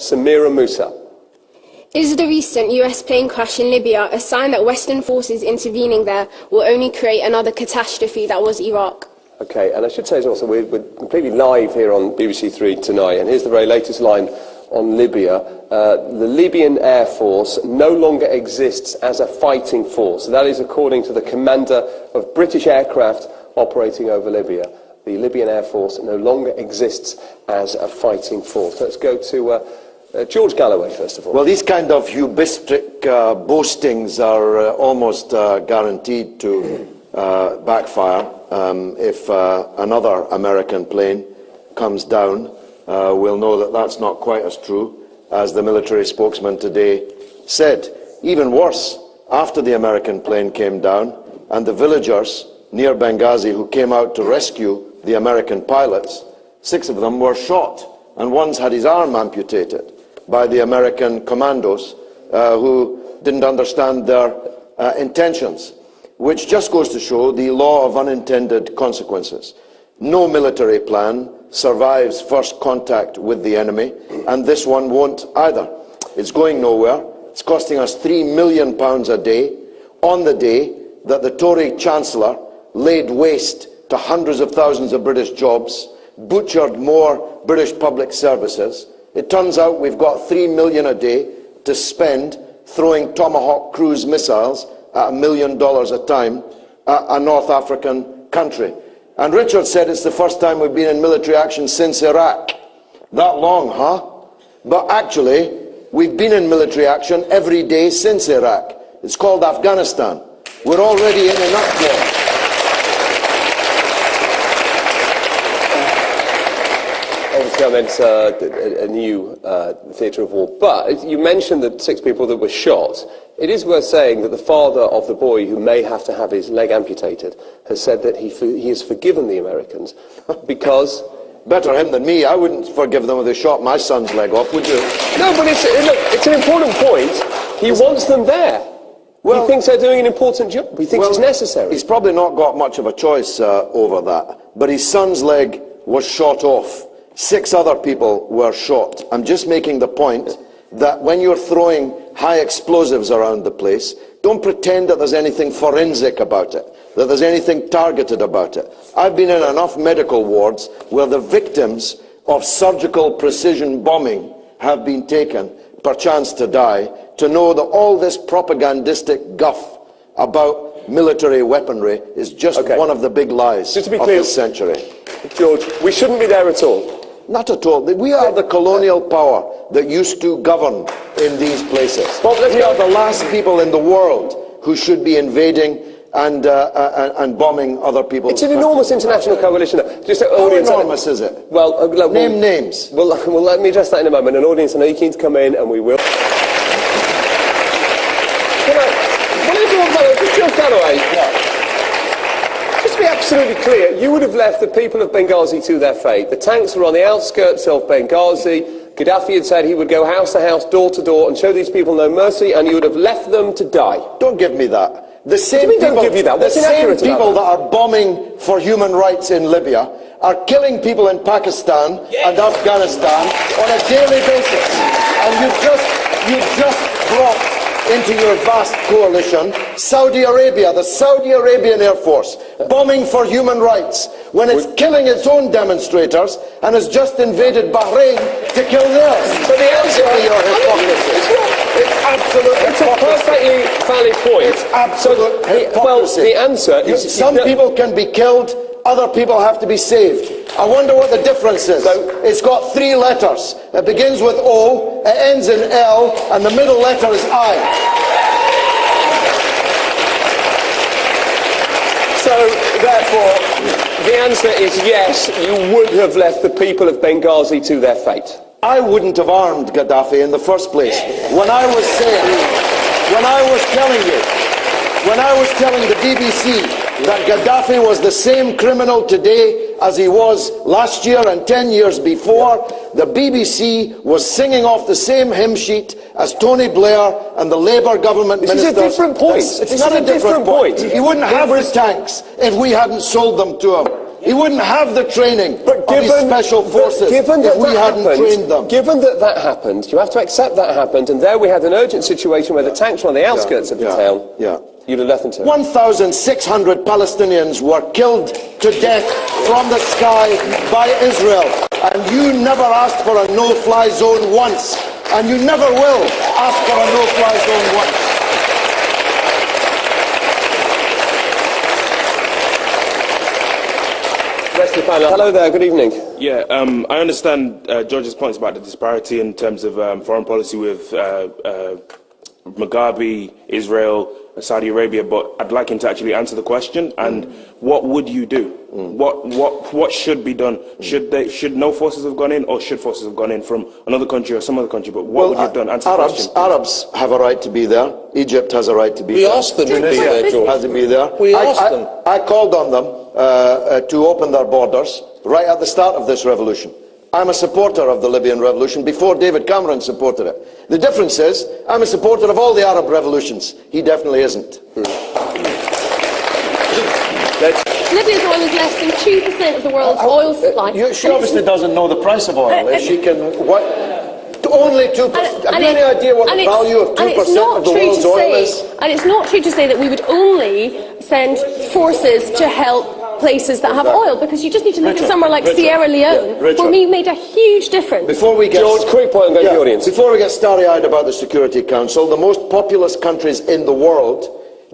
Samira Musa. Is the recent US plane crash in Libya a sign that Western forces intervening there will only create another catastrophe that was Iraq? Okay, and I should say as well, so we're completely live here on BBC Three tonight, and here's the very latest line on Libya. The Libyan Air Force no longer exists as a fighting force. That is according to the commander of British aircraft operating over Libya. The Libyan Air Force no longer exists as a fighting force. Let's go to George Galloway, first of all. Well, these kind of hubristic boastings are almost guaranteed to backfire. If another American plane comes down, we'll know that that's not quite as true as the military spokesman today said. Even worse, after the American plane came down and the villagers near Benghazi who came out to rescue the American pilots, 6 of them were shot, and one's had his arm amputated by the American commandos who didn't understand their intentions, which just goes to show the law of unintended consequences. No military plan survives first contact with the enemy, and this one won't either. It's going nowhere. It's costing us £3 million a day on the day that the Tory Chancellor laid waste to hundreds of thousands of British jobs, butchered more British public services. It turns out we've got £3 million a day to spend throwing Tomahawk cruise missiles at $1 million a time at a North African country. And Richard said it's the first time we've been in military action since Iraq. That long, huh? But actually, we've been in military action every day since Iraq. It's called Afghanistan. We're already in enough war. Obviously, I meant a new theatre of war. But you mentioned the 6 people that were shot. It is worth saying that the father of the boy who may have to have his leg amputated has said that he has forgiven the Americans because... Better him than me. I wouldn't forgive them if they shot my son's leg off, would you? No, but it's an important point. He wants them there. Well, he thinks they're doing an important job. He thinks it's necessary. He's probably not got much of a choice over that. But his son's leg was shot off. 6 other people were shot. I'm just making the point that when you're throwing high explosives around the place, don't pretend that there's anything forensic about it, that there's anything targeted about it. I've been in enough medical wards where the victims of surgical precision bombing have been taken, perchance to die, to know that all this propagandistic guff about military weaponry is just one of the big lies just to be of clear, this century. George, we shouldn't be there at all. Not at all. We are the colonial power that used to govern in these places. We are the last people in the world who should be invading and bombing other people's It's an enormous international coalition. Just How enormous is it? Well, name names. Well, let me address that in a moment. An audience, I know you're keen to come in, and we will. George Galloway, just to be absolutely clear, you would have left the people of Benghazi to their fate. The tanks were on the outskirts of Benghazi. Gaddafi had said he would go house to house, door to door, and show these people no mercy, and you would have left them to die. Don't give me that. The same people, don't give you that. The same people that are bombing for human rights in Libya are killing people in Pakistan and Afghanistan on a daily basis. And you've just brought into your vast coalition Saudi Arabia, the Saudi Arabian Air Force, bombing for human rights when it's killing its own demonstrators and has just invaded Bahrain to kill theirs. So the answer to your hypocrisy. It's absolute hypocrisy. It's a perfectly valid point. It's absolute hypocrisy. Well, the answer is... Some people can be killed, other people have to be saved. I wonder what the difference is. It's got 3 letters. It begins with O, it ends in L, and the middle letter is I. So, therefore, the answer is yes, you would have left the people of Benghazi to their fate. I wouldn't have armed Gaddafi in the first place. When I was telling the BBC that Gaddafi was the same criminal today as he was last year and 10 years before, the BBC was singing off the same hymn sheet as Tony Blair and the Labour government ministers. This is a different point. It's not a different point. He wouldn't have his tanks if we hadn't sold them to him. He wouldn't have the training of his special forces if we hadn't trained them. Given that that happened, you have to accept that happened, and there we had an urgent situation where the tanks were on the outskirts of the town. You'd have left them to it. 1,600 Palestinians were killed to death from the sky by Israel. And you never asked for a no-fly zone once. And you never will ask for a no-fly zone once. Hello there, good evening. Yeah, I understand George's points about the disparity in terms of foreign policy with Mugabe, Israel, Saudi Arabia, but I'd like him to actually answer the question. And what would you do? What should be done? Should no forces have gone in, or should forces have gone in from another country or some other country? But what would you have done? Answer the question. Arabs have a right to be there. Egypt has a right to be there. We asked them to be there, George. Has to be there. We asked them. I called on them to open their borders right at the start of this revolution. I'm a supporter of the Libyan revolution before David Cameron supported it. The difference is, I'm a supporter of all the Arab revolutions. He definitely isn't. Libya's oil is less than 2% of the world's oil supply. She obviously doesn't know the price of oil. If she can... Only 2%. Have you any idea what the value of 2% of the world's oil is? And it's not true to say that we would only send forces to help places that have oil, because you just need to look at somewhere like Sierra Leone, where we made a huge difference. Before we get George, quick point and go to the audience. Before we get starry-eyed about the Security Council, the most populous countries in the world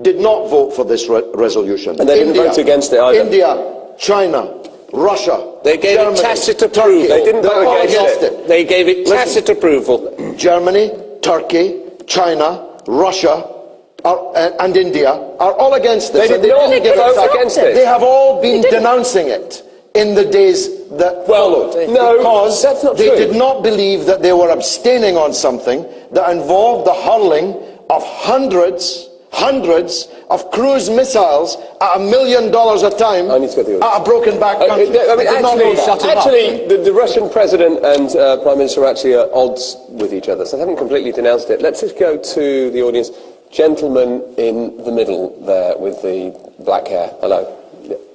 did not vote for this resolution. And they didn't vote against it either. India, China, Russia, they gave Germany, it tacit approval. Turkey. They didn't vote against it. They gave it tacit approval. Germany, Turkey, China, Russia, and India are all against this. They did not vote against it. They have all been denouncing it in the days that followed. No, because that's not they true. did not believe that they were abstaining on something that involved the hurling of hundreds of cruise missiles at $1 million a time I need to go to the audience. at a broken back country. The Russian president and prime minister are actually at odds with each other, so they haven't completely denounced it. Let's just go to the audience. Gentleman in the middle there with the black hair. Hello.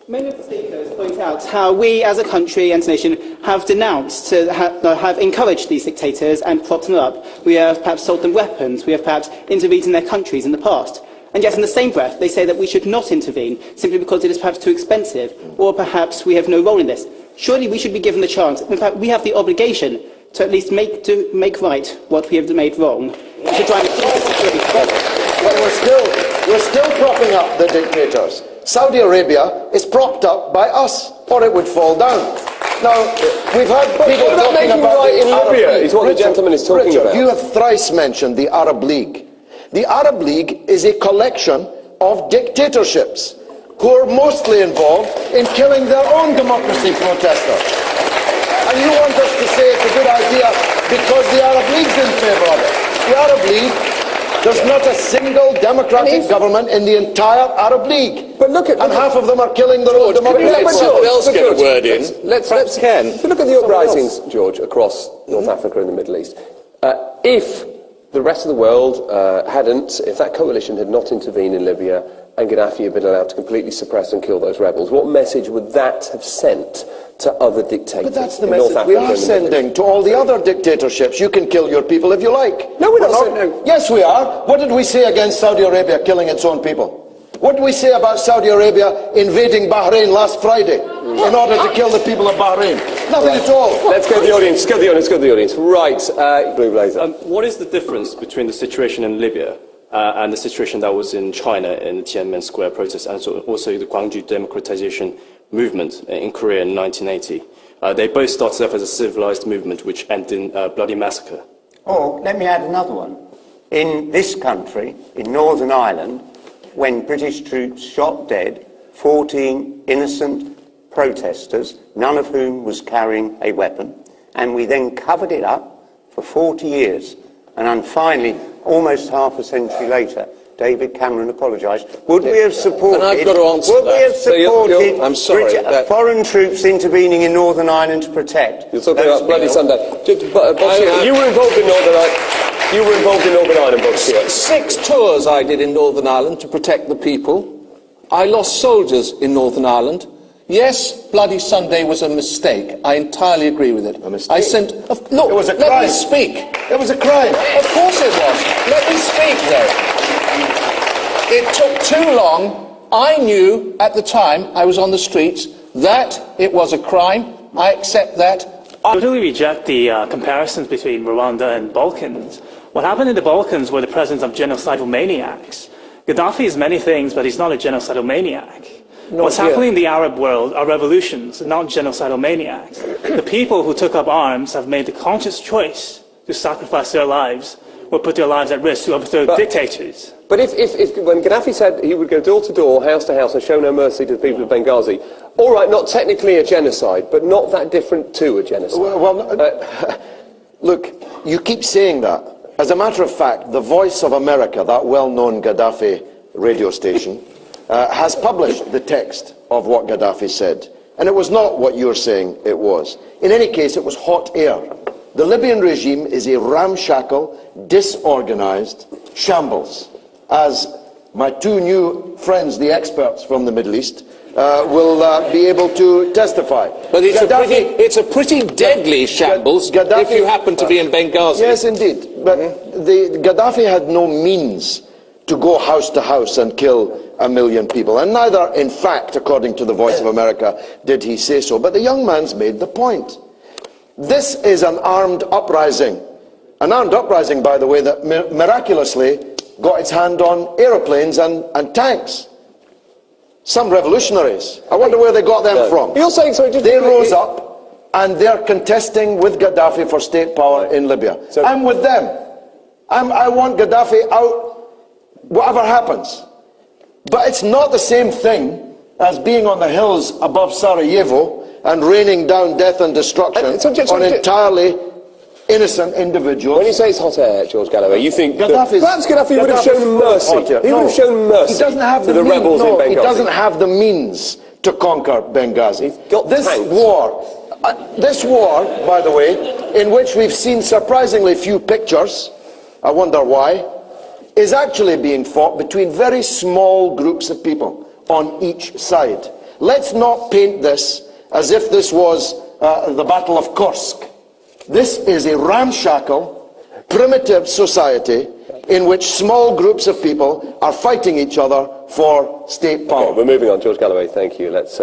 Many of the speakers point out how we as a country and nation have denounced, have encouraged these dictators and propped them up. We have perhaps sold them weapons, we have perhaps intervened in their countries in the past. And yet in the same breath they say that we should not intervene simply because it is perhaps too expensive, or perhaps we have no role in this. Surely we should be given the chance, in fact we have the obligation to at least make right what we have made wrong. To try and But we're still propping up the dictators. Saudi Arabia is propped up by us, or it would fall down. Now, we've had people talking about right in Arab Libya, League. is what the gentleman is talking about. You have thrice mentioned the Arab League. The Arab League is a collection of dictatorships who are mostly involved in killing their own democracy protesters. And you want us to say it's a good idea because the Arab League's in favour of it. The Arab League, there's not a single democratic government in the entire Arab League. But look at... And half of them are killing their own democracy. Let someone else get a word in. Let's Ken. if you look at the uprisings, George, across North Africa and the Middle East, if the rest of the world if that coalition had not intervened in Libya and Gaddafi had been allowed to completely suppress and kill those rebels, what message would that have sent to other dictators? But that's the in North message we Africa are and the Middle East? sending to all the other dictatorships. You can kill your people if you like. No, we're not sending... Yes, we are. What did we say against Saudi Arabia killing its own people? What did we say about Saudi Arabia invading Bahrain last Friday in order to kill the people of Bahrain? Nothing at all. Let's go to the audience. Go to the audience. Right, Blue Blazer. What is the difference between the situation in Libya and the situation that was in China in the Tiananmen Square protest, and also the Gwangju democratization movement in Korea in 1980? They both started off as a civilized movement which ended in bloody massacre. Or, let me add another one. In this country, in Northern Ireland, when British troops shot dead 14 innocent protesters, none of whom was carrying a weapon, and we then covered it up for 40 years, and then finally, almost half a century later, David Cameron apologised. Would we have supported... And I've got to answer would we have supported I'm sorry, foreign troops intervening in Northern Ireland to protect? You're talking about Bloody Sunday. You were involved in Northern Ireland. You were involved in Northern Ireland, Bob Stewart. 6 tours I did in Northern Ireland to protect the people. I lost soldiers in Northern Ireland. Yes, Bloody Sunday was a mistake. I entirely agree with it. A mistake? I sent... Look, It was a let crime. me speak. It was a crime. Of course it was. Let me speak, though. It took too long. I knew at the time I was on the streets that it was a crime. I accept that. I totally reject the comparisons between Rwanda and Balkans. What happened in the Balkans were the presence of genocidal maniacs. Gaddafi is many things, but he's not a genocidal maniac. What's happening in the Arab world are revolutions, not genocidal maniacs. The people who took up arms have made the conscious choice to sacrifice their lives or put their lives at risk to overthrow dictators. But if when Gaddafi said he would go door to door, house to house, and show no mercy to the people of Benghazi, all right, not technically a genocide, but not that different to a genocide. Look, you keep saying that. As a matter of fact, the Voice of America, that well-known Gaddafi radio station, has published the text of what Gaddafi said. And it was not what you're saying it was. In any case, it was hot air. The Libyan regime is a ramshackle, disorganized shambles, as my two new friends, the experts from the Middle East, will be able to testify. But it's a pretty deadly shambles if you happen to be in Benghazi. Yes, indeed. But Gaddafi had no means to go house to house and kill 1 million people. And neither, in fact, according to the Voice of America, did he say so. But the young man's made the point. This is an armed uprising. An armed uprising, by the way, that miraculously got its hand on aeroplanes and tanks. Some revolutionaries. I wonder where they got them from. You're saying, sorry, they rose up and they're contesting with Gaddafi for state power in Libya. So, I'm with them. I want Gaddafi out, whatever happens. But it's not the same thing as being on the hills above Sarajevo and raining down death and destruction on entirely innocent individuals. When you say it's hot air, George Galloway, you think perhaps Gaddafi would have shown mercy. He would have shown mercy. He doesn't have to the rebels in Benghazi. He doesn't have the means to conquer Benghazi. This war, by the way, in which we've seen surprisingly few pictures, I wonder why, is actually being fought between very small groups of people on each side. Let's not paint this as if this was the Battle of Kursk. This is a ramshackle, primitive society in which small groups of people are fighting each other for state power. Okay, we're moving on. George Galloway, thank you. Let's